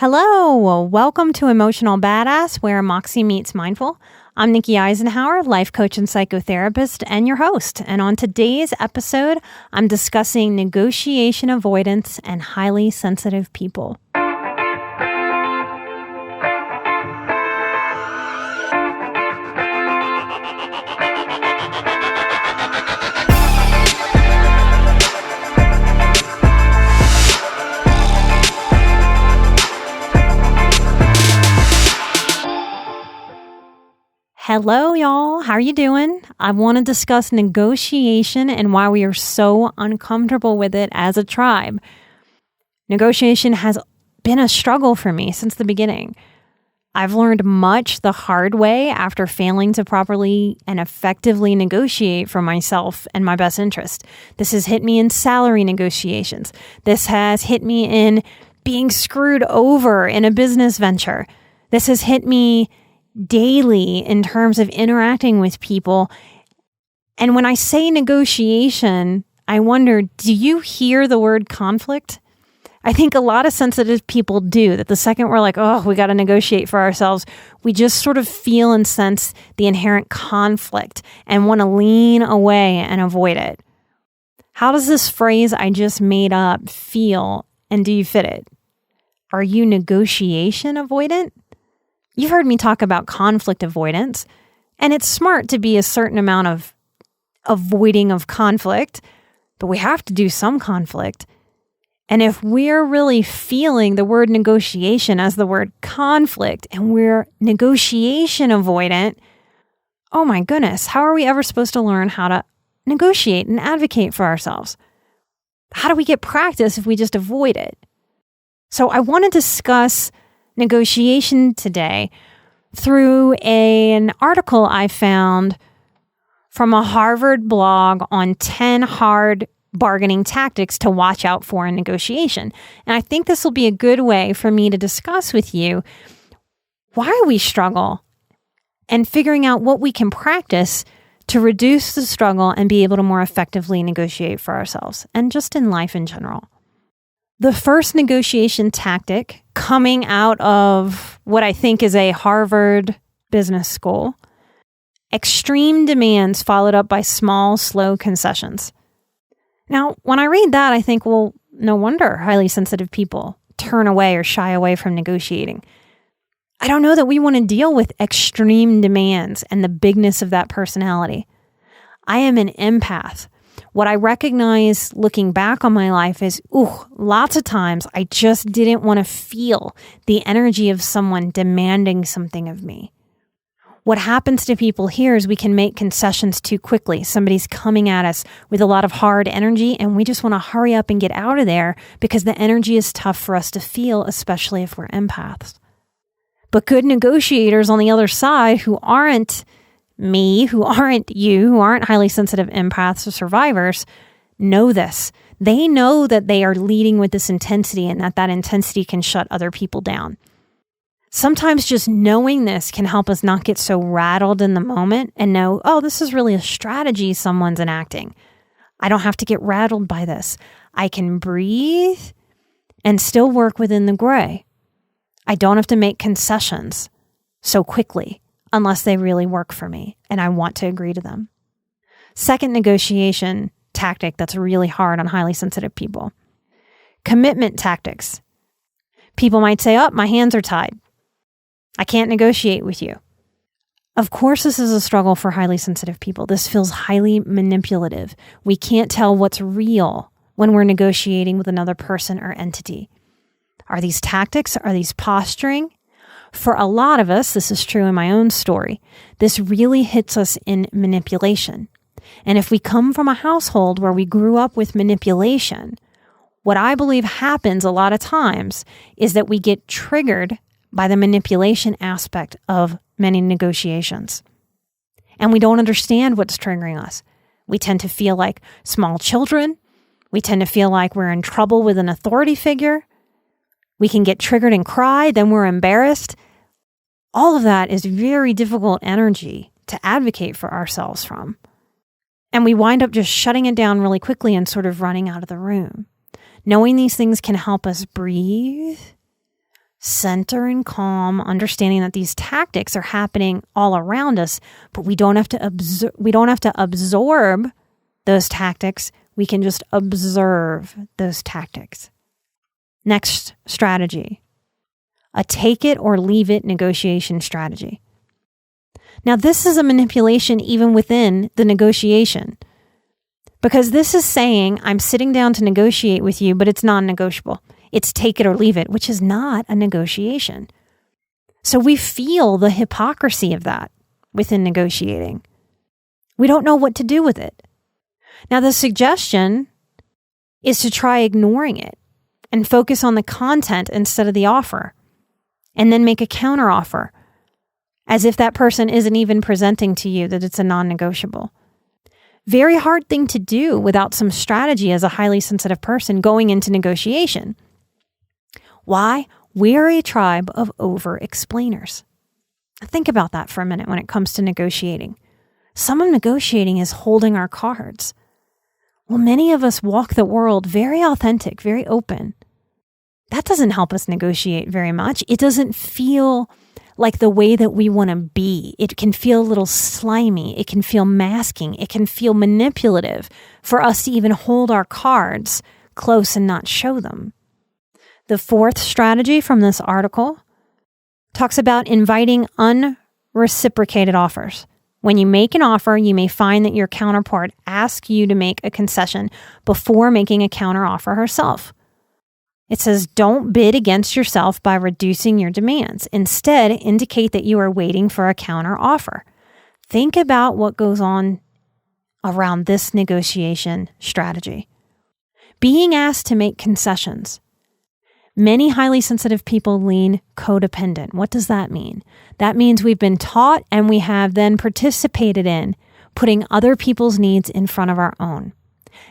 Hello, welcome to Emotional Badass, where Moxie meets mindful. I'm Nikki Eisenhower, life coach and psychotherapist, and your host. And on today's episode, I'm discussing negotiation avoidance and highly sensitive people. Hello, y'all. How are you doing? I want to discuss negotiation and why we are so uncomfortable with it as a tribe. Negotiation has been a struggle for me since the beginning. I've learned much the hard way after failing to properly and effectively negotiate for myself and my best interest. This has hit me in salary negotiations. This has hit me in being screwed over in a business venture. This has hit me daily in terms of interacting with people. And when I say negotiation, I wonder, do you hear the word conflict? I think a lot of sensitive people do, that the second we're like, oh, we got to negotiate for ourselves, we just sort of feel and sense the inherent conflict and want to lean away and avoid it. How does this phrase I just made up feel, and do you fit it? Are you negotiation avoidant? You've heard me talk about conflict avoidance, and it's smart to be a certain amount of avoiding of conflict, but we have to do some conflict. And if we're really feeling the word negotiation as the word conflict, and we're negotiation avoidant, oh my goodness, how are we ever supposed to learn how to negotiate and advocate for ourselves? How do we get practice if we just avoid it? So I want to discuss negotiation today through an article I found from a Harvard blog on 10 hard bargaining tactics to watch out for in negotiation. And I think this will be a good way for me to discuss with you why we struggle and figuring out what we can practice to reduce the struggle and be able to more effectively negotiate for ourselves and just in life in general. The first negotiation tactic coming out of what I think is a Harvard business school, extreme demands followed up by small, slow concessions. Now, when I read that, I think, well, no wonder highly sensitive people turn away or shy away from negotiating. I don't know that we want to deal with extreme demands and the bigness of that personality. I am an empath. What I recognize looking back on my life is, lots of times I just didn't want to feel the energy of someone demanding something of me. What happens to people here is we can make concessions too quickly. Somebody's coming at us with a lot of hard energy, and we just want to hurry up and get out of there because the energy is tough for us to feel, especially if we're empaths. But good negotiators on the other side who aren't me, who aren't you, who aren't highly sensitive empaths or survivors, know this. They know that they are leading with this intensity and that intensity can shut other people down. Sometimes just knowing this can help us not get so rattled in the moment and know, oh, this is really a strategy someone's enacting. I don't have to get rattled by this. I can breathe and still work within the gray. I don't have to make concessions so quickly unless they really work for me and I want to agree to them. Second negotiation tactic that's really hard on highly sensitive people. Commitment tactics. People might say, oh, my hands are tied. I can't negotiate with you. Of course, this is a struggle for highly sensitive people. This feels highly manipulative. We can't tell what's real when we're negotiating with another person or entity. Are these tactics? Are these posturing? For a lot of us, this is true in my own story, this really hits us in manipulation. And if we come from a household where we grew up with manipulation, what I believe happens a lot of times is that we get triggered by the manipulation aspect of many negotiations. And we don't understand what's triggering us. We tend to feel like small children. We tend to feel like we're in trouble with an authority figure. We can get triggered and cry, then we're embarrassed. All of that is very difficult energy to advocate for ourselves from. And we wind up just shutting it down really quickly and sort of running out of the room. Knowing these things can help us breathe, center and calm, understanding that these tactics are happening all around us, but we don't have to absorb those tactics. We can just observe those tactics. Next strategy, a take it or leave it negotiation strategy. Now, this is a manipulation even within the negotiation, because this is saying I'm sitting down to negotiate with you, but it's non-negotiable. It's take it or leave it, which is not a negotiation. So we feel the hypocrisy of that within negotiating. We don't know what to do with it. Now, the suggestion is to try ignoring it and focus on the content instead of the offer, and then make a counteroffer as if that person isn't even presenting to you that it's a non-negotiable. Very hard thing to do without some strategy as a highly sensitive person going into negotiation. Why? We're a tribe of over-explainers. Think about that for a minute when it comes to negotiating. Some of negotiating is holding our cards. Well, many of us walk the world very authentic, very open. That doesn't help us negotiate very much. It doesn't feel like the way that we want to be. It can feel a little slimy. It can feel masking. It can feel manipulative for us to even hold our cards close and not show them. The fourth strategy from this article talks about inviting unreciprocated offers. When you make an offer, you may find that your counterpart asks you to make a concession before making a counteroffer herself. It says, don't bid against yourself by reducing your demands. Instead, indicate that you are waiting for a counteroffer. Think about what goes on around this negotiation strategy. Being asked to make concessions. Many highly sensitive people lean codependent. What does that mean? That means we've been taught and we have then participated in putting other people's needs in front of our own.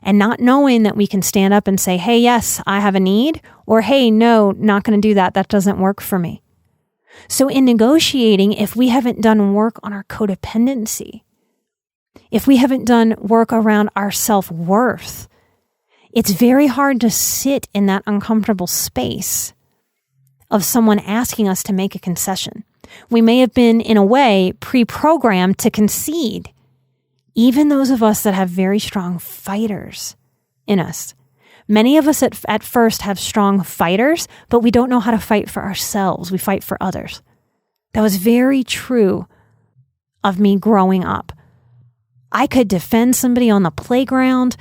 And not knowing that we can stand up and say, hey, yes, I have a need, or hey, no, not going to do that. That doesn't work for me. So in negotiating, if we haven't done work on our codependency, if we haven't done work around our self-worth, it's very hard to sit in that uncomfortable space of someone asking us to make a concession. We may have been, in a way, pre-programmed to concede. Even those of us that have very strong fighters in us. Many of us at first have strong fighters, but we don't know how to fight for ourselves. We fight for others. That was very true of me growing up. I could defend somebody on the playground.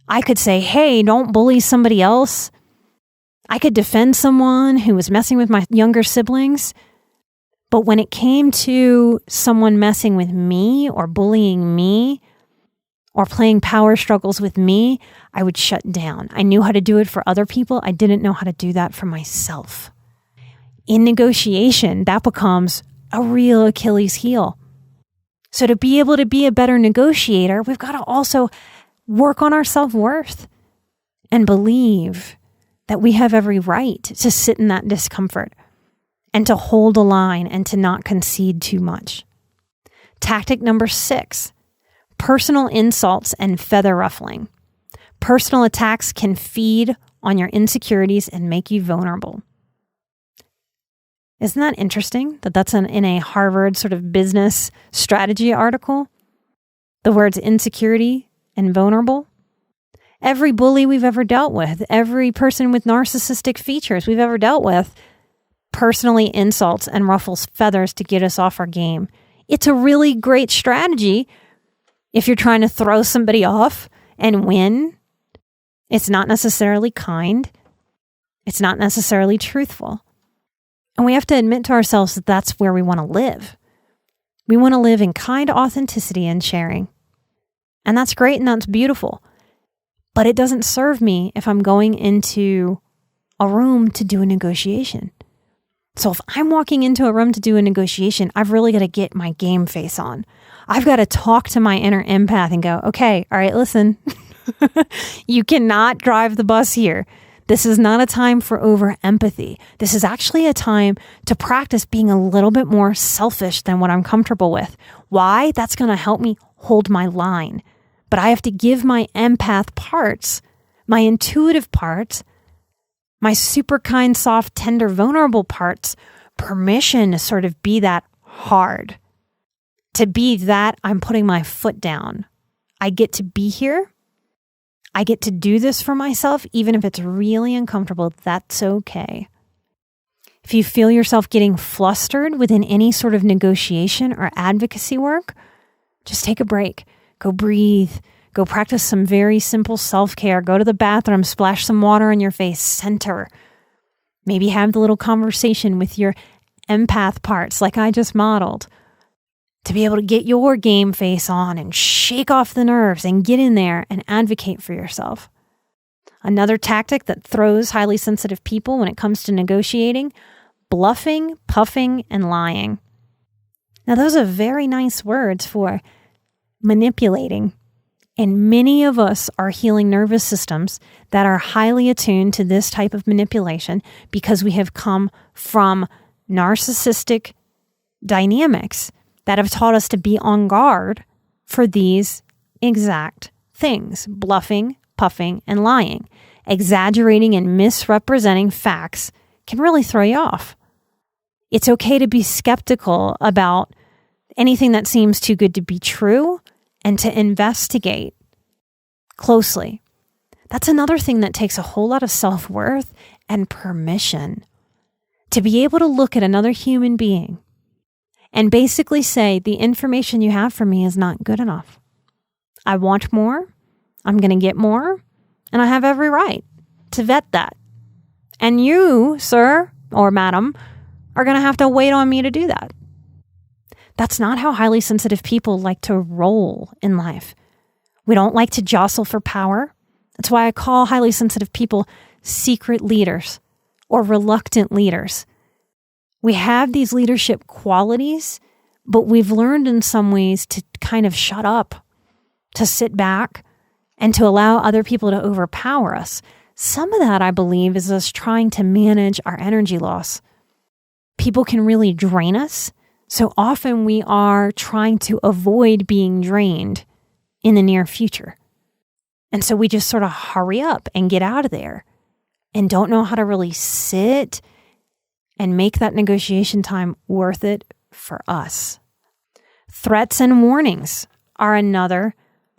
I could say, hey, don't bully somebody else. I could defend someone who was messing with my younger siblings. But when it came to someone messing with me or bullying me or playing power struggles with me, I would shut down. I knew how to do it for other people. I didn't know how to do that for myself. In negotiation, that becomes a real Achilles heel. So to be able to be a better negotiator, we've got to also work on our self-worth and believe that we have every right to sit in that discomfort and to hold a line and to not concede too much. Tactic number 6, personal insults and feather ruffling. Personal attacks can feed on your insecurities and make you vulnerable. Isn't that interesting that that's in a Harvard sort of business strategy article? The words insecurity and vulnerable. Every bully we've ever dealt with, every person with narcissistic features we've ever dealt with, personally insults and ruffles feathers to get us off our game. It's a really great strategy if you're trying to throw somebody off and win. It's not necessarily kind. It's not necessarily truthful. And we have to admit to ourselves that that's where we want to live. We want to live in kind authenticity and sharing. And that's great and that's beautiful. But it doesn't serve me if I'm going into a room to do a negotiation. So if I'm walking into a room to do a negotiation, I've really got to get my game face on. I've got to talk to my inner empath and go, okay, all right, listen, you cannot drive the bus here. This is not a time for over empathy. This is actually a time to practice being a little bit more selfish than what I'm comfortable with. Why? That's going to help me hold my line. But I have to give my empath parts, my intuitive parts, My super kind, soft, tender, vulnerable parts permission to sort of be that hard. To be that I'm putting my foot down. I get to be here. I get to do this for myself, even if it's really uncomfortable. That's okay. If you feel yourself getting flustered within any sort of negotiation or advocacy work, just take a break. Go breathe. Go practice some very simple self-care. Go to the bathroom, splash some water on your face, center. Maybe have the little conversation with your empath parts like I just modeled. To be able to get your game face on and shake off the nerves and get in there and advocate for yourself. Another tactic that throws highly sensitive people when it comes to negotiating: bluffing, puffing, and lying. Now, those are very nice words for manipulating. And many of us are healing nervous systems that are highly attuned to this type of manipulation because we have come from narcissistic dynamics that have taught us to be on guard for these exact things: bluffing, puffing, and lying. Exaggerating and misrepresenting facts can really throw you off. It's okay to be skeptical about anything that seems too good to be true and to investigate closely. That's another thing that takes a whole lot of self-worth and permission. To be able to look at another human being and basically say, the information you have for me is not good enough. I want more. I'm going to get more. And I have every right to vet that. And you, sir or madam, are going to have to wait on me to do that. That's not how highly sensitive people like to roll in life. We don't like to jostle for power. That's why I call highly sensitive people secret leaders or reluctant leaders. We have these leadership qualities, but we've learned in some ways to kind of shut up, to sit back, and to allow other people to overpower us. Some of that, I believe, is us trying to manage our energy loss. People can really drain us. So often we are trying to avoid being drained in the near future. And so we just sort of hurry up and get out of there and don't know how to really sit and make that negotiation time worth it for us. Threats and warnings are another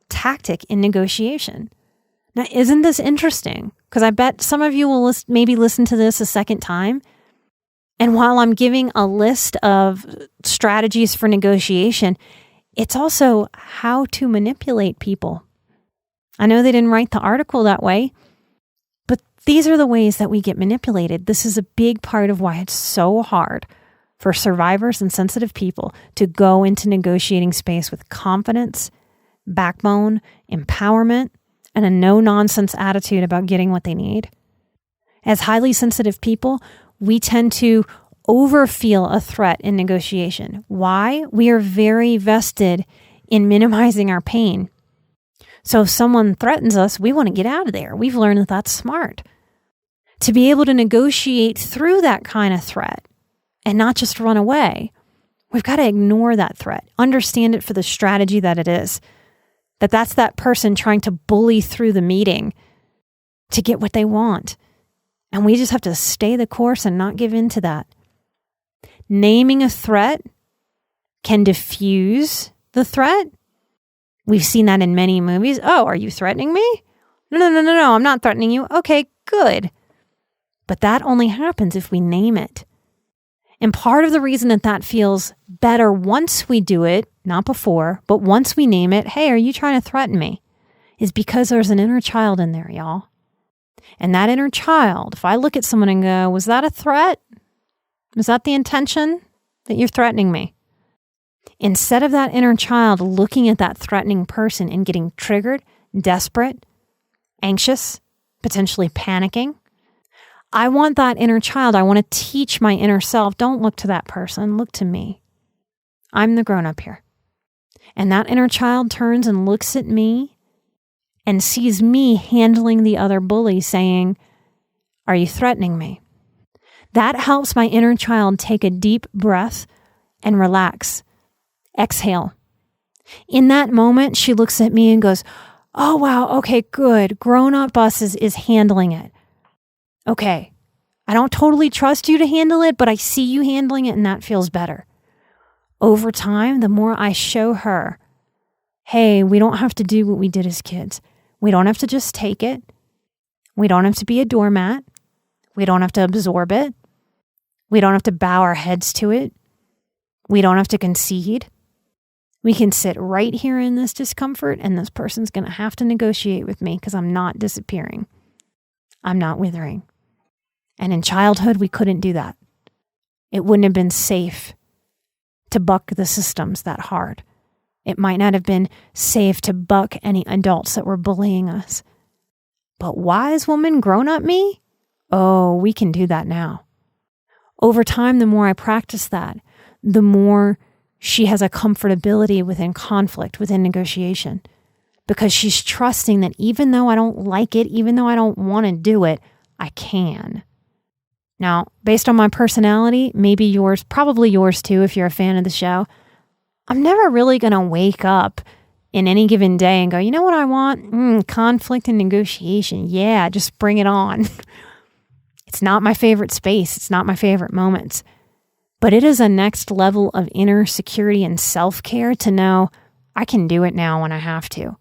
tactic in negotiation. Now, isn't this interesting? Because I bet some of you will maybe listen to this a second time. And while I'm giving a list of strategies for negotiation, it's also how to manipulate people. I know they didn't write the article that way, but these are the ways that we get manipulated. This is a big part of why it's so hard for survivors and sensitive people to go into negotiating space with confidence, backbone, empowerment, and a no-nonsense attitude about getting what they need. As highly sensitive people, we tend to overfeel a threat in negotiation. Why? We are very vested in minimizing our pain. So if someone threatens us, we want to get out of there. We've learned that that's smart. To be able to negotiate through that kind of threat and not just run away, we've got to ignore that threat, understand it for the strategy that it is. That's that person trying to bully through the meeting to get what they want. And we just have to stay the course and not give in to that. Naming a threat can diffuse the threat. We've seen that in many movies. Oh, are you threatening me? No, I'm not threatening you. Okay, good. But that only happens if we name it. And part of the reason that feels better once we do it, not before, but once we name it, hey, are you trying to threaten me? Is because there's an inner child in there, y'all. And that inner child, if I look at someone and go, was that a threat? Was that the intention that you're threatening me? Instead of that inner child looking at that threatening person and getting triggered, desperate, anxious, potentially panicking, I want that inner child. I want to teach my inner self, don't look to that person, look to me. I'm the grown-up here. And that inner child turns and looks at me and sees me handling the other bully, saying, are you threatening me? That helps my inner child take a deep breath and relax. Exhale. In that moment, she looks at me and goes, oh, wow, okay, good. Grown-up us is handling it. Okay, I don't totally trust you to handle it, but I see you handling it and that feels better. Over time, the more I show her, hey, we don't have to do what we did as kids. We don't have to just take it. We don't have to be a doormat. We don't have to absorb it. We don't have to bow our heads to it. We don't have to concede. We can sit right here in this discomfort, and this person's going to have to negotiate with me because I'm not disappearing. I'm not withering. And in childhood, we couldn't do that. It wouldn't have been safe to buck the systems that hard. It might not have been safe to buck any adults that were bullying us. But wise woman, grown-up me? Oh, we can do that now. Over time, the more I practice that, the more she has a comfortability within conflict, within negotiation, because she's trusting that even though I don't like it, even though I don't want to do it, I can. Now, based on my personality, maybe yours, probably yours too, if you're a fan of the show, I'm never really going to wake up in any given day and go, you know what I want? Conflict and negotiation. Yeah, just bring it on. It's not my favorite space. It's not my favorite moments. But it is a next level of inner security and self-care to know I can do it now when I have to.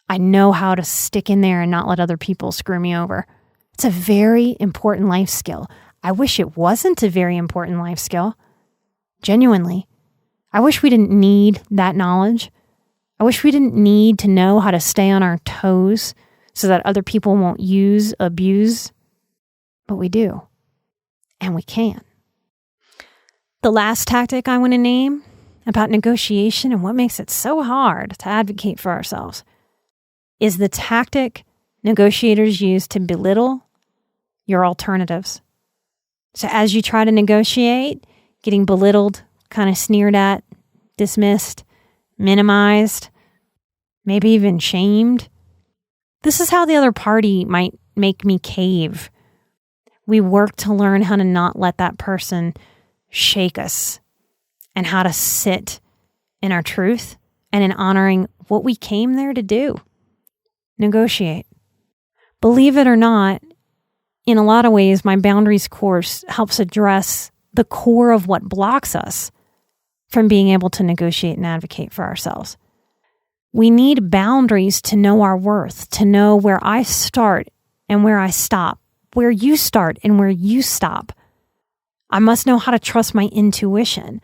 I know how to stick in there and not let other people screw me over. It's a very important life skill. I wish it wasn't a very important life skill. Genuinely. I wish we didn't need that knowledge. I wish we didn't need to know how to stay on our toes so that other people won't abuse. But we do. And we can. The last tactic I want to name about negotiation and what makes it so hard to advocate for ourselves is the tactic negotiators use to belittle your alternatives. So as you try to negotiate, getting belittled, kind of sneered at, dismissed, minimized, maybe even shamed, this is how the other party might make me cave. We work to learn how to not let that person shake us and how to sit in our truth and in honoring what we came there to do. Negotiate. Believe it or not, in a lot of ways, my boundaries course helps address the core of what blocks us from being able to negotiate and advocate for ourselves. We need boundaries to know our worth, to know where I start and where I stop, where you start and where you stop. I must know how to trust my intuition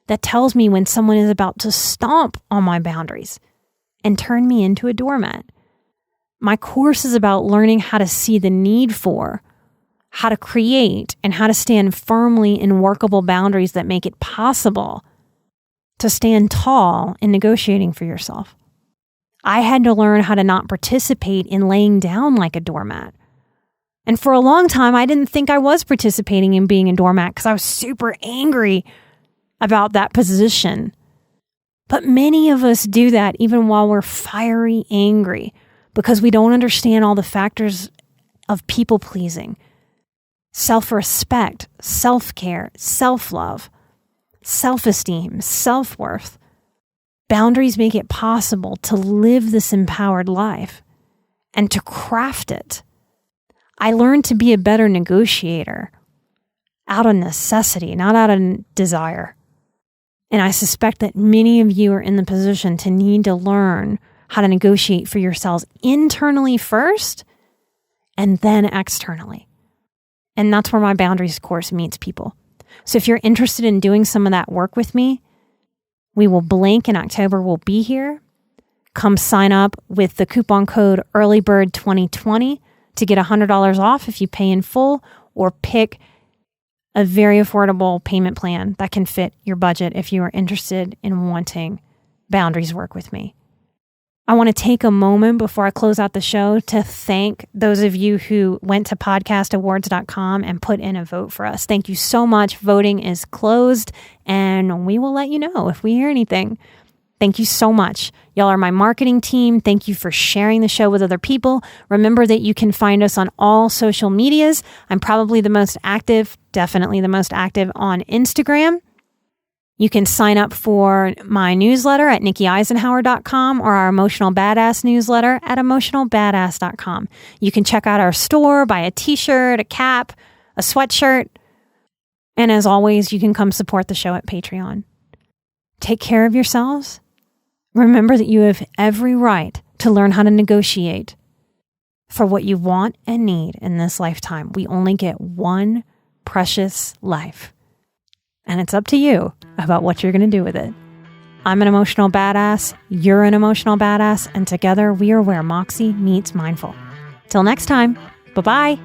that tells me when someone is about to stomp on my boundaries and turn me into a doormat. My course is about learning how to see the need for, how to create, and how to stand firmly in workable boundaries that make it possible to stand tall in negotiating for yourself. I had to learn how to not participate in laying down like a doormat. And for a long time, I didn't think I was participating in being a doormat because I was super angry about that position. But many of us do that even while we're fiery angry because we don't understand all the factors of people-pleasing, self-respect, self-care, self-love, self-esteem, self-worth. Boundaries make it possible to live this empowered life and to craft it. I learned to be a better negotiator out of necessity, not out of desire. And I suspect that many of you are in the position to need to learn how to negotiate for yourselves internally first and then externally. And that's where my boundaries course meets people. So if you're interested in doing some of that work with me, we will blink in October. We'll be here. Come sign up with the coupon code EARLYBIRD2020 to get $100 off if you pay in full, or pick a very affordable payment plan that can fit your budget if you are interested in wanting boundaries work with me. I want to take a moment before I close out the show to thank those of you who went to podcastawards.com and put in a vote for us. Thank you so much. Voting is closed, and we will let you know if we hear anything. Thank you so much. Y'all are my marketing team. Thank you for sharing the show with other people. Remember that you can find us on all social medias. I'm probably the most active, definitely the most active on Instagram. You can sign up for my newsletter at nikkieisenhower.com or our Emotional Badass newsletter at emotionalbadass.com. You can check out our store, buy a t-shirt, a cap, a sweatshirt. And as always, you can come support the show at Patreon. Take care of yourselves. Remember that you have every right to learn how to negotiate for what you want and need in this lifetime. We only get one precious life. And it's up to you about what you're going to do with it. I'm an emotional badass. You're an emotional badass. And together we are where Moxie meets mindful. Till next time. Bye-bye.